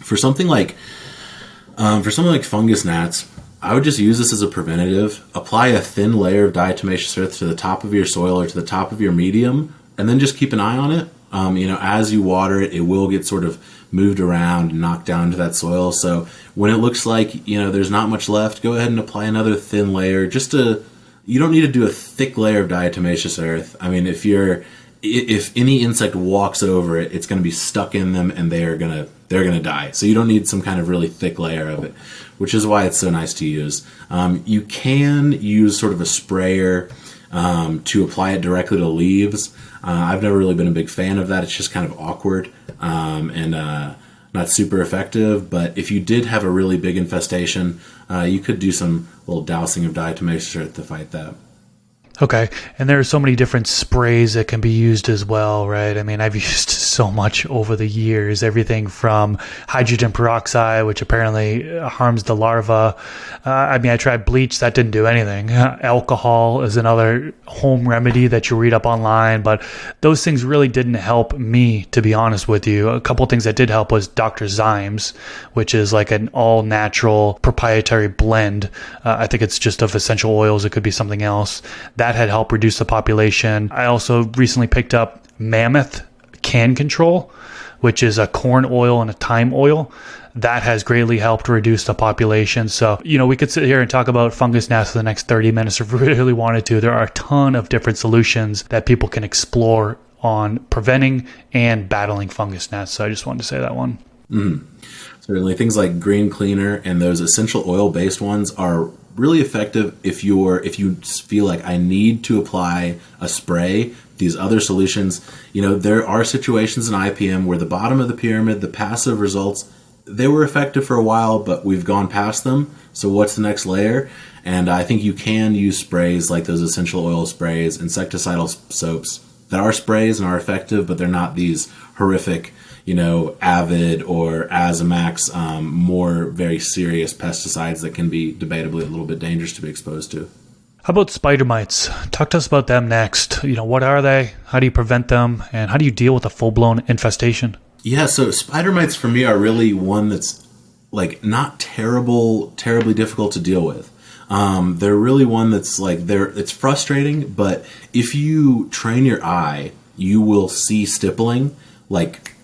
for something like fungus gnats, I would just use this as a preventative. Apply a thin layer of diatomaceous earth to the top of your soil or to the top of your medium, and then just keep an eye on it. As you water it, it will get sort of moved around and knocked down to that soil. So when it looks like, there's not much left, go ahead and apply another thin layer. You don't need to do a thick layer of diatomaceous earth. I mean, if any insect walks over it, it's going to be stuck in them and they're going to die. So you don't need some kind of really thick layer of it, which is why it's so nice to use. You can use sort of a sprayer to apply it directly to leaves. I've never really been a big fan of that. It's just kind of awkward and not super effective. But if you did have a really big infestation, you could do some little dousing of diatomaceous earth to fight that. Okay. And there are so many different sprays that can be used as well, right? I mean, I've used so much over the years, everything from hydrogen peroxide, which apparently harms the larva. I tried bleach, that didn't do anything. Alcohol is another home remedy that you read up online, but those things really didn't help me, to be honest with you. A couple of things that did help was Dr. Zymes, which is like an all-natural proprietary blend. I think it's just of essential oils. It could be something else. That had helped reduce the population. I also recently picked up Mammoth Can Control, which is a corn oil and a thyme oil. That has greatly helped reduce the population. So, we could sit here and talk about fungus gnats for the next 30 minutes if we really wanted to. There are a ton of different solutions that people can explore on preventing and battling fungus gnats. So I just wanted to say that one. Mm. Certainly things like Green Cleaner and those essential oil-based ones are really effective if you feel like I need to apply a spray these other solutions, there are situations in IPM where the bottom of the pyramid, the passive results, they were effective for a while, but we've gone past them. So what's the next layer? And I think you can use sprays like those essential oil sprays, insecticidal soaps that are sprays and are effective, but they're not these horrific, Avid or Azamax, more very serious pesticides that can be debatably a little bit dangerous to be exposed to. How about spider mites? Talk to us about them next. What are they? How do you prevent them? And how do you deal with a full-blown infestation? Yeah, so spider mites for me are really one that's not terribly difficult to deal with. They're really one that's it's frustrating, but if you train your eye, you will see stippling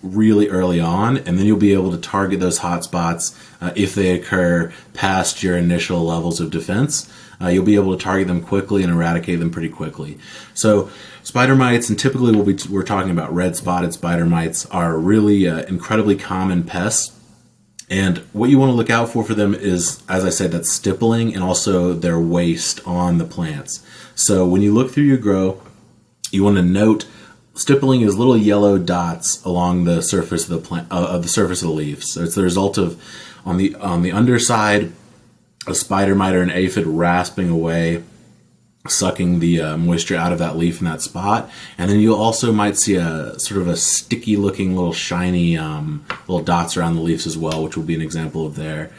really early on, and then you'll be able to target those hot spots if they occur past your initial levels of defense. You'll be able to target them quickly and eradicate them pretty quickly. So spider mites, and typically we're talking about red spotted spider mites, are really incredibly common pests. And what you want to look out for them is, as I said, that stippling and also their waste on the plants. So when you look through your grow, you want to note stippling is little yellow dots along the surface of the plant, the surface of the leaves. So it's the result of on the underside, a spider mite or an aphid rasping away, sucking the moisture out of that leaf in that spot. And then you also might see a sort of a sticky looking little shiny little dots around the leaves as well, which will be an example of their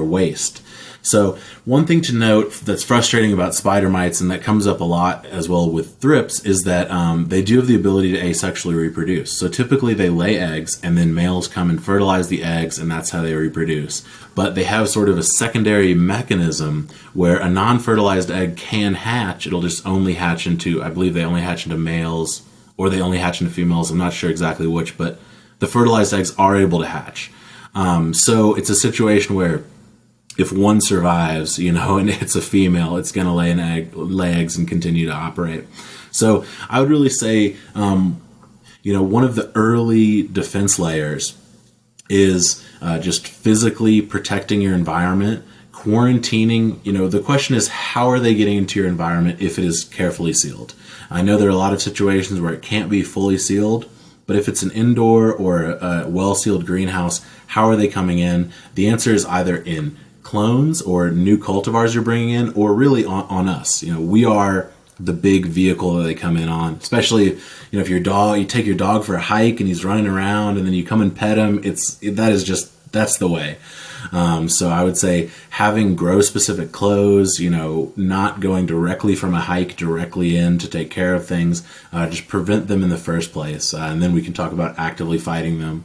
waste. So one thing to note that's frustrating about spider mites, and that comes up a lot as well with thrips, is that they do have the ability to asexually reproduce. So typically they lay eggs, and then males come and fertilize the eggs, and that's how they reproduce. But they have sort of a secondary mechanism where a non-fertilized egg can hatch. It'll just only hatch into, I believe they only hatch into males, or they only hatch into females. I'm not sure exactly which, but the fertilized eggs are able to hatch. So it's a situation where if one survives, and it's a female, it's going to lay eggs and continue to operate. So I would really say, one of the early defense layers is just physically protecting your environment, quarantining. The question is, how are they getting into your environment if it is carefully sealed? I know there are a lot of situations where it can't be fully sealed, but if it's an indoor or a well-sealed greenhouse, how are they coming in? The answer is either in clones or new cultivars you're bringing in, or really on us. We are the big vehicle that they come in on, especially, if you take your dog for a hike and he's running around and then you come and pet him, that's the way. So I would say having grow specific clothes, not going directly from a hike directly in to take care of things, just prevent them in the first place. And then we can talk about actively fighting them,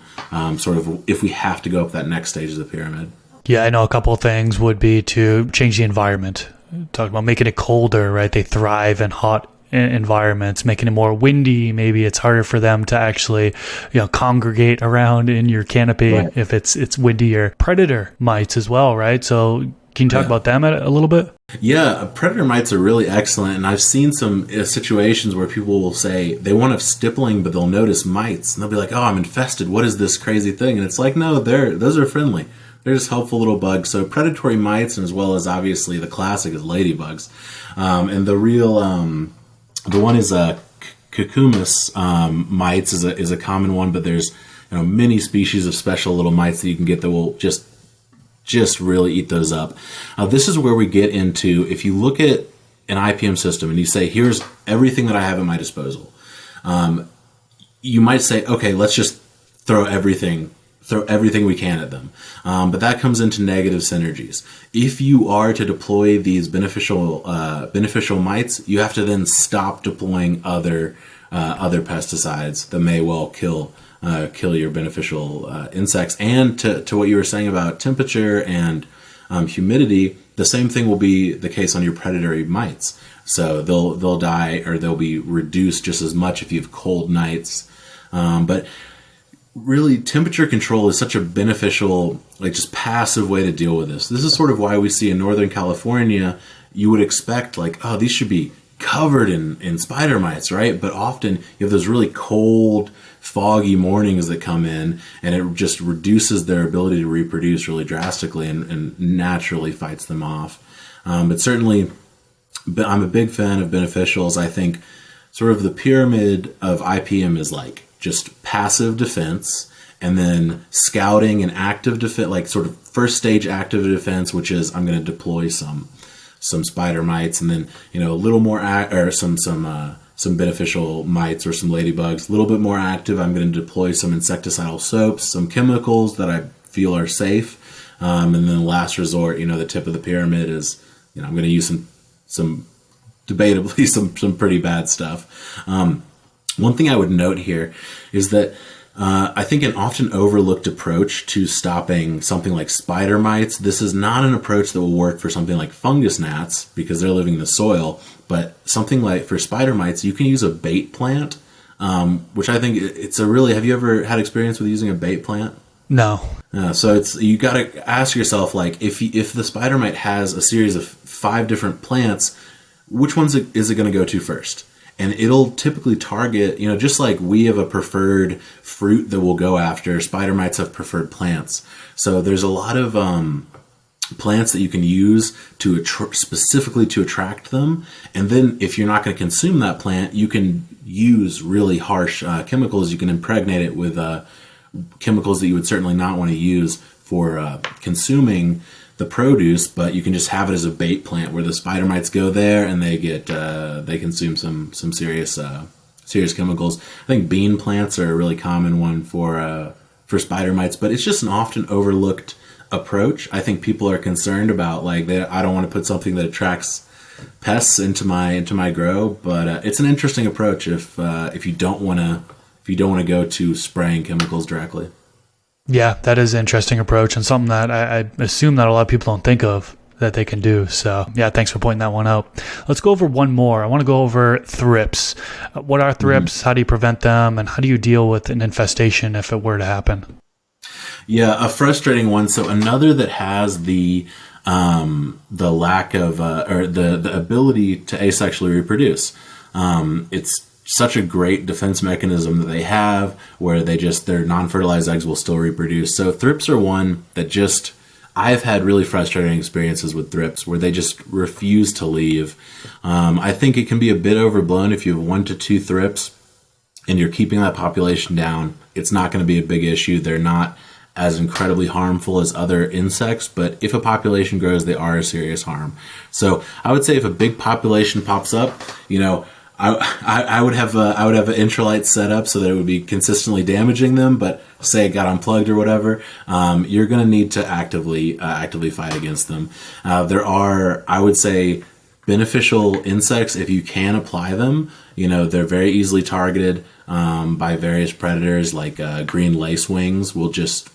sort of if we have to go up that next stage of the pyramid. Yeah, I know a couple of things would be to change the environment. Talk about making it colder, right? They thrive in hot environments, making it more windy. Maybe it's harder for them to actually, congregate around in your canopy right. If it's windier. Predator mites as well, right? So can you talk about them a little bit? Yeah, predator mites are really excellent, and I've seen some situations where people will say they won't have stippling, but they'll notice mites, and they'll be like, "Oh, I'm infested. What is this crazy thing?" And it's like, no, those are friendly. They're just helpful little bugs. So predatory mites, and as well as obviously the classic is ladybugs, and the real the one is cucumis mites is a common one, but there's many species of special little mites that you can get that will just really eat those up. This is where we get into, if you look at an IPM system and you say, here's everything that I have at my disposal, you might say, okay, let's just throw everything we can at them. But that comes into negative synergies. If you are to deploy these beneficial mites, you have to then stop deploying other pesticides that may well kill your beneficial insects. And to what you were saying about temperature and humidity, the same thing will be the case on your predatory mites. So they'll die, or they'll be reduced just as much if you have cold nights. But really, temperature control is such a beneficial, just passive way to deal with this. This is sort of why we see in Northern California, you would expect these should be covered in spider mites, right? But often you have those really cold, foggy mornings that come in, and it just reduces their ability to reproduce really drastically and naturally fights them off. But certainly, I'm a big fan of beneficials. I think sort of the pyramid of IPM is like just passive defense, and then scouting and active defense, like sort of first stage active defense, which is I'm going to deploy some spider mites, and then a little more some beneficial mites or some ladybugs. A little bit more active, I'm going to deploy some insecticidal soaps, some chemicals that I feel are safe, and then last resort, the tip of the pyramid is I'm going to use some debatably some pretty bad stuff. One thing I would note here is that I think an often overlooked approach to stopping something like spider mites, this is not an approach that will work for something like fungus gnats because they're living in the soil, but something like for spider mites, you can use a bait plant, which I think it's a really, have you ever had experience with using a bait plant? No. So you got to ask yourself, like, if the spider mite has a series of 5 different plants, which ones is it going to go to first? And it'll typically target, just like we have a preferred fruit that we'll go after, spider mites have preferred plants. So there's a lot of plants that you can use to specifically to attract them. And then if you're not going to consume that plant, you can use really harsh chemicals. You can impregnate it with chemicals that you would certainly not want to use for consuming the produce, but you can just have it as a bait plant where the spider mites go there and they get they consume some serious chemicals. I think bean plants are a really common one for spider mites, but it's just an often overlooked approach. I think people are concerned about I don't want to put something that attracts pests into my grow, but it's an interesting approach if you don't want to go to spraying chemicals directly. Yeah, that is an interesting approach and something that I assume that a lot of people don't think of that they can do. So yeah, thanks for pointing that one out. Let's go over one more. I want to go over thrips. What are thrips? How do you prevent them? And how do you deal with an infestation if it were to happen? Yeah, a frustrating one. So another that has the lack of or the ability to asexually reproduce. It's such a great defense mechanism that they have where their non-fertilized eggs will still reproduce. So thrips are one that I've had really frustrating experiences with thrips where they just refuse to leave. I think it can be a bit overblown if you have 1 to 2 thrips and you're keeping that population down. It's not going to be a big issue. They're not as incredibly harmful as other insects, but if a population grows, they are a serious harm. So I would say if a big population pops up, I would have an IntraLight set up so that it would be consistently damaging them. But say it got unplugged or whatever, you're going to need to actively fight against them. There are, I would say, beneficial insects if you can apply them. They're very easily targeted by various predators, like green lacewings will just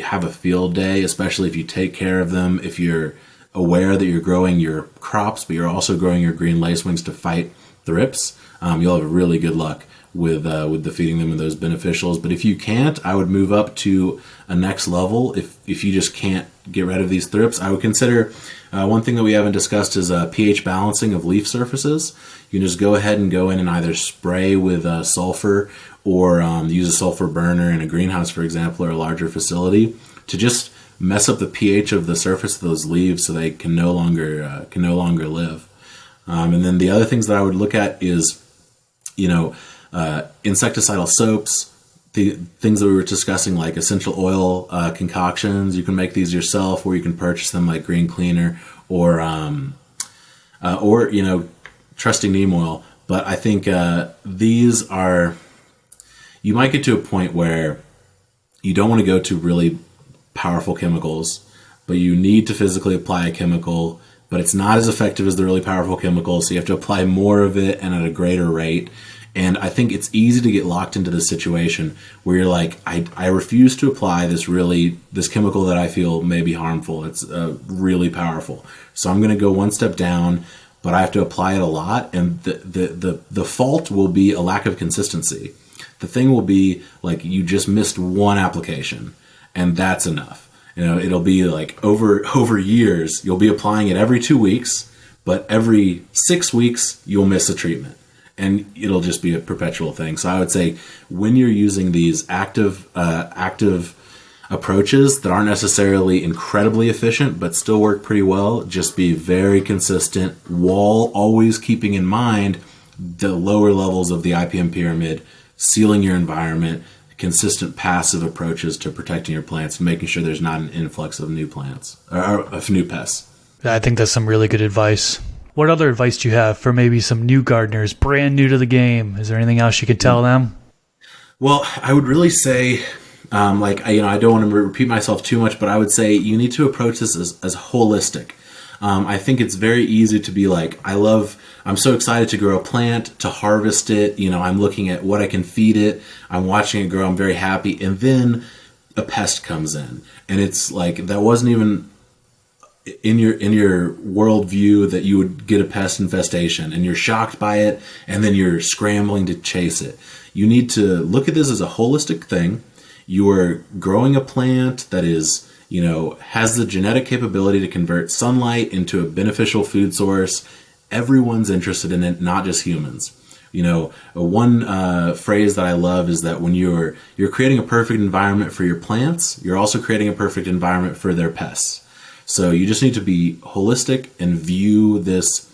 have a field day, especially if you take care of them. If you're aware that you're growing your crops, but you're also growing your green lacewings to fight thrips, you'll have really good luck with defeating them with those beneficials. But if you can't, I would move up to a next level. If you just can't get rid of these thrips, I would consider one thing that we haven't discussed is pH balancing of leaf surfaces. You can just go ahead and go in and either spray with sulfur or use a sulfur burner in a greenhouse, for example, or a larger facility to just mess up the pH of the surface of those leaves so they can no longer live. And then the other things that I would look at is, insecticidal soaps, the things that we were discussing, like essential oil concoctions. You can make these yourself, or you can purchase them like Green Cleaner or trusting neem oil. But I think these are, you might get to a point where you don't want to go to really powerful chemicals, but you need to physically apply a chemical, but it's not as effective as the really powerful chemicals, so you have to apply more of it and at a greater rate. And I think it's easy to get locked into this situation where you're like, I refuse to apply this chemical that I feel may be harmful. It's really powerful. So I'm going to go one step down, but I have to apply it a lot. And the fault will be a lack of consistency. The thing will be like you just missed one application, and that's enough. It'll be like over years, you'll be applying it every 2 weeks, but every 6 weeks, you'll miss a treatment. And it'll just be a perpetual thing. So I would say when you're using these active approaches that aren't necessarily incredibly efficient, but still work pretty well, just be very consistent, while always keeping in mind the lower levels of the IPM pyramid, sealing your environment, consistent passive approaches to protecting your plants and making sure there's not an influx of new plants or of new pests. I think that's some really good advice. What other advice do you have for maybe some new gardeners, brand new to the game? Is there anything else you could tell them? Well, I would really say, I don't want to repeat myself too much, but I would say you need to approach this as holistic. I think it's very easy to be like, I'm so excited to grow a plant, to harvest it. I'm looking at what I can feed it. I'm watching it grow. I'm very happy. And then a pest comes in, and it's like, that wasn't even in your worldview that you would get a pest infestation, and you're shocked by it, and then you're scrambling to chase it. You need to look at this as a holistic thing. You are growing a plant that is, has the genetic capability to convert sunlight into a beneficial food source. Everyone's interested in it, not just humans. One phrase that I love is that when you're creating a perfect environment for your plants, you're also creating a perfect environment for their pests. So you just need to be holistic and view this,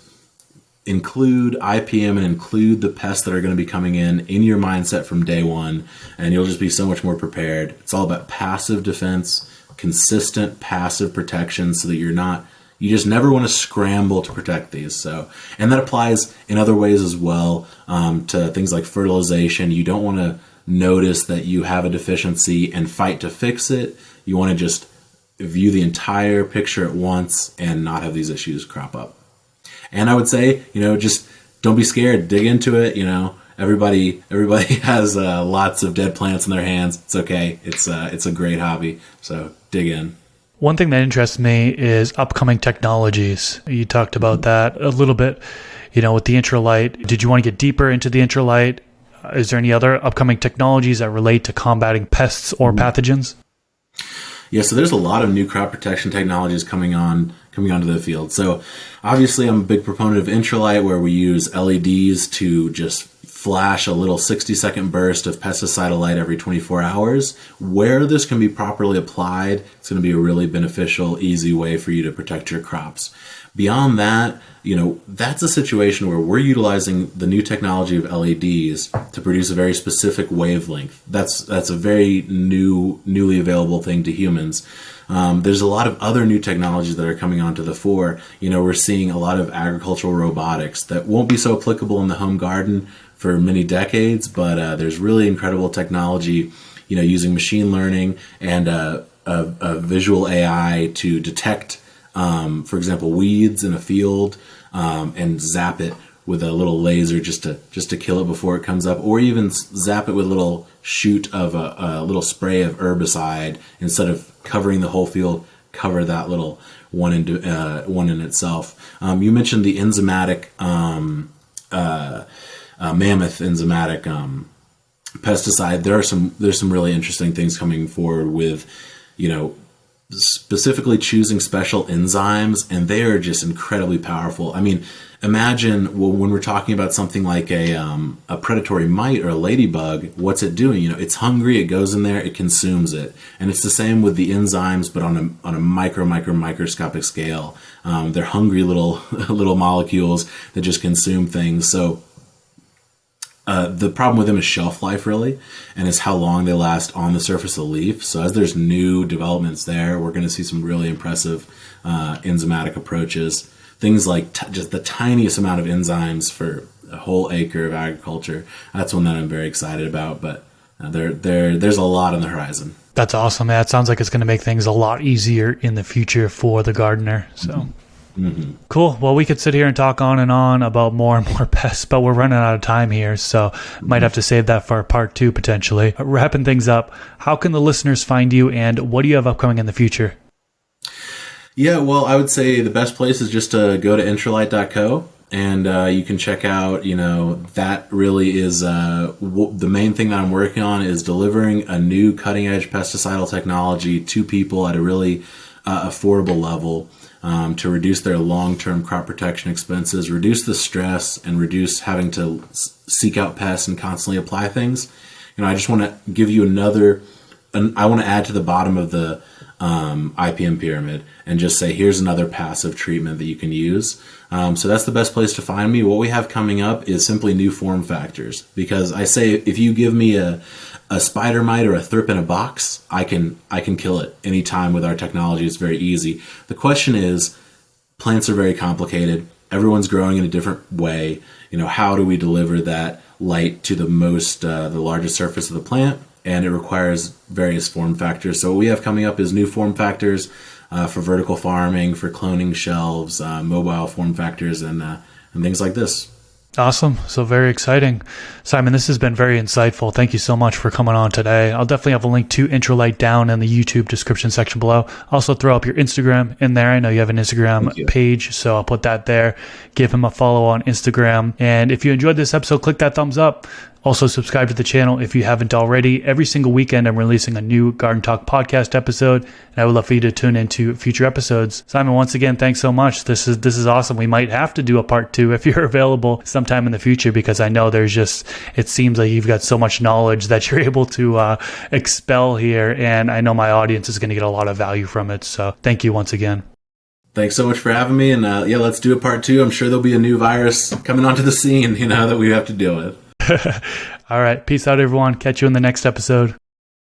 include IPM and include the pests that are going to be coming in your mindset from day one, and you'll just be so much more prepared. It's all about passive defense, consistent passive protection, so that you just never want to scramble to protect these. So, and that applies in other ways as well, to things like fertilization. You don't want to notice that you have a deficiency and fight to fix it. You want to just view the entire picture at once and not have these issues crop up. And I would say, just don't be scared. Dig into it. Everybody has lots of dead plants in their hands. It's okay. It's a great hobby. So dig in. One thing that interests me is upcoming technologies. You talked about that a little bit, with the IntraLight. Did you want to get deeper into the IntraLight? Is there any other upcoming technologies that relate to combating pests or pathogens? Yeah, so there's a lot of new crop protection technologies coming onto the field. So obviously I'm a big proponent of IntraLight, where we use LEDs to just flash a little 60-second burst of pesticidal light every 24 hours. Where this can be properly applied, it's going to be a really beneficial, easy way for you to protect your crops. Beyond that, that's a situation where we're utilizing the new technology of LEDs to produce a very specific wavelength. That's a very newly available thing to humans. There's a lot of other new technologies that are coming onto the fore. We're seeing a lot of agricultural robotics that won't be so applicable in the home garden for many decades, but there's really incredible technology, using machine learning and a visual AI to detect, for example, weeds in a field, and zap it with a little laser just to kill it before it comes up, or even zap it with a little shoot of a little spray of herbicide. Instead of covering the whole field, cover that little one in itself. You mentioned the enzymatic mammoth enzymatic pesticide. There's some really interesting things coming forward with, specifically choosing special enzymes, and they are just incredibly powerful. I mean, imagine when we're talking about something like a predatory mite or a ladybug, what's it doing? It's hungry, it goes in there, it consumes it. And it's the same with the enzymes, but on a microscopic scale. They're hungry little molecules that just consume things. So the problem with them is shelf life, really, and is how long they last on the surface of the leaf. So as there's new developments there, we're going to see some really impressive enzymatic approaches. Things like just the tiniest amount of enzymes for a whole acre of agriculture. That's one that I'm very excited about, but there's a lot on the horizon. That's awesome. Yeah, it sounds like it's going to make things a lot easier in the future for the gardener. So. Mm-hmm. Cool. Well, we could sit here and talk on and on about more and more pests, but we're running out of time here, so might have to save that for part 2 potentially. Wrapping things up, how can the listeners find you, and what do you have upcoming in the future? Yeah, well, I would say the best place is just to go to intralight.co, and you can check out, that really is the main thing that I'm working on, is delivering a new cutting-edge pesticidal technology to people at a really affordable level. To reduce their long-term crop protection expenses, reduce the stress, and reduce having to seek out pests and constantly apply things. I just want to give you I want to add to the bottom of the IPM pyramid and just say, here's another passive treatment that you can use. So that's the best place to find me. What we have coming up is simply new form factors, because I say if you give me a spider mite or a thrip in a box, I can kill it anytime with our technology. It's very easy. The question is, plants are very complicated. Everyone's growing in a different way. How do we deliver that light to the largest surface of the plant? And it requires various form factors. So what we have coming up is new form factors for vertical farming, for cloning shelves, mobile form factors, and things like this. Awesome. So very exciting. Simon, this has been very insightful. Thank you so much for coming on today. I'll definitely have a link to IntraLight down in the YouTube description section below. Also throw up your Instagram in there. I know you have an Instagram page, so I'll put that there. Give him a follow on Instagram. And if you enjoyed this episode, click that thumbs up. Also, subscribe to the channel if you haven't already. Every single weekend, I'm releasing a new Garden Talk podcast episode, and I would love for you to tune into future episodes. Simon, once again, thanks so much. This is awesome. We might have to do a part 2 if you're available sometime in the future, because I know it seems like you've got so much knowledge that you're able to expel here, and I know my audience is going to get a lot of value from it. So thank you once again. Thanks so much for having me, and let's do a part 2. I'm sure there'll be a new virus coming onto the scene, that we have to deal with. All right. Peace out, everyone. Catch you in the next episode.